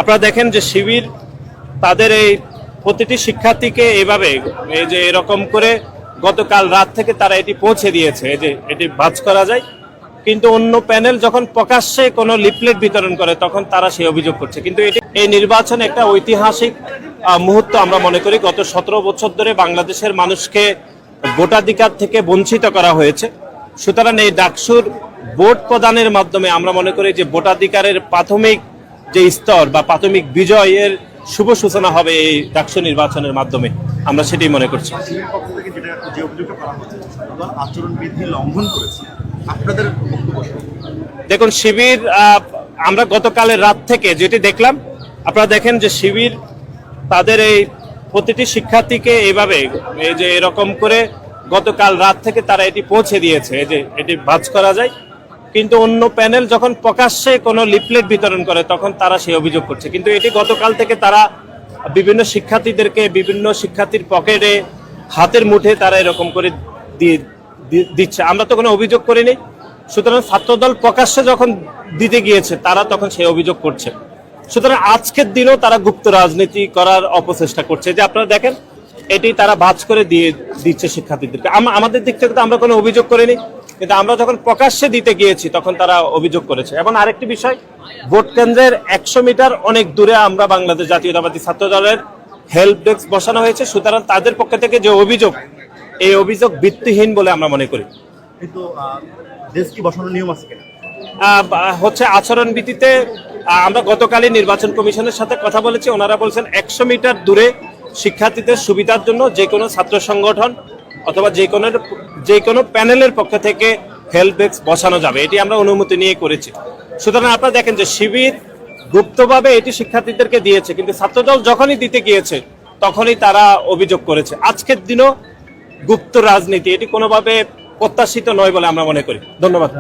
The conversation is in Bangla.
আপনারা দেখেন যে শিবির তাদের এই প্রতিটি শিক্ষার্থীকে এইভাবে এই যে এরকম করে গতকাল রাত থেকে তারা এটি পৌঁছে দিয়েছে, এই যে এটি ভাঁজ করা যায়। কিন্তু অন্য প্যানেল যখন প্রকাশ্যে কোনো লিফলেট বিতরণ করে তখন তারা সেই অভিযোগ করছে। কিন্তু এটি এই নির্বাচন একটা ঐতিহাসিক মুহূর্ত আমরা মনে করি। গত 17 বছর ধরে বাংলাদেশের মানুষকে ভোটাধিকার থেকে বঞ্চিত করা হয়েছে। সুতরাং এই ডাকসুর ভোট প্রদানের মাধ্যমে আমরা মনে করি যে ভোটাধিকারের প্রাথমিক যে স্তর বা প্রাথমিক বিজয়ের শুভ সূচনা হবে এই ডাকসু নির্বাচনের মাধ্যমে, আমরা সেটাই মনে করছি। দেখুন, শিবির আমরা গতকালের রাত থেকে যেটি দেখলাম, আপনারা দেখেন যে শিবির তাদের এই প্রতিটি শিক্ষার্থীকে এইভাবে এই যে এরকম করে গতকাল রাত থেকে তারা এটি পৌঁছে দিয়েছে, এই যে এটি ভাঁজ করা যায়। কিন্তু অন্য প্যানেল যখন প্রকাশ্যে কোনো লিফলেট বিতরণ করে তখন তারা সেই অভিযোগ করছে। কিন্তু এটি গতকাল থেকে তারা বিভিন্ন শিক্ষার্থীদেরকে বিভিন্ন শিক্ষার্থীর পকেটে হাতের মুঠে তারা এরকম করে দিচ্ছে। আমরা তো কোনো অভিযোগ করিনি। সুতরাং ছাত্রদল প্রকাশ্যে যখন দিতে গিয়েছে তারা তখন সেই অভিযোগ করছে। সুতরাং আজকের দিনও তারা গুপ্ত রাজনীতি করার অপচেষ্টা করছে। যে আপনারা দেখেন এটি তারা ভাঁজ করে দিচ্ছে শিক্ষার্থীদেরকে। আমাদের দিক থেকে তো আমরা কোনো অভিযোগ করিনি, কিন্তু আমরা যখন প্রকাশ্যে দিতে গিয়েছি তখন তারা অভিযোগ করেছে। এবং আরেকটি বিষয়, ভোট কেন্দ্রের 100 মিটার অনেক দূরে আমরা বাংলাদেশ জাতীয়তাবাদী ছাত্র দলের হেল্প ডেস্ক বসানো হয়েছে। সুতরাং তাদের পক্ষ থেকে যে অভিযোগ, এই অভিযোগ ভিত্তিহীন বলে আমরা মনে করি। কিন্তু ডেস্ক কি বসানোর নিয়ম আছে কিনা? হচ্ছে আচরণবিধিতে আমরা গতকালই নির্বাচন কমিশনের সাথে কথা বলেছি। ওনারা বলছেন 100 মিটার দূরে শিক্ষার্থীদের সুবিধার জন্য যে কোনো ছাত্র সংগঠন অথবা যে কোনো প্যানেলের পক্ষ থেকে হেল্প ডেস্ক বসানো যাবে। এটি আমরা অনুমতি নিয়ে করেছি। সুতরাং আপনারা দেখেন যে শিবির গুপ্তভাবে এটি শিক্ষার্থীদেরকে দিয়েছে, কিন্তু ছাত্রদল যখনই দিতে গিয়েছে তখনই তারা অভিযোগ করেছে। আজকের দিনও গুপ্ত রাজনীতি, এটি কোনোভাবে প্রত্যাশিত নয় বলে আমরা মনে করি। ধন্যবাদ।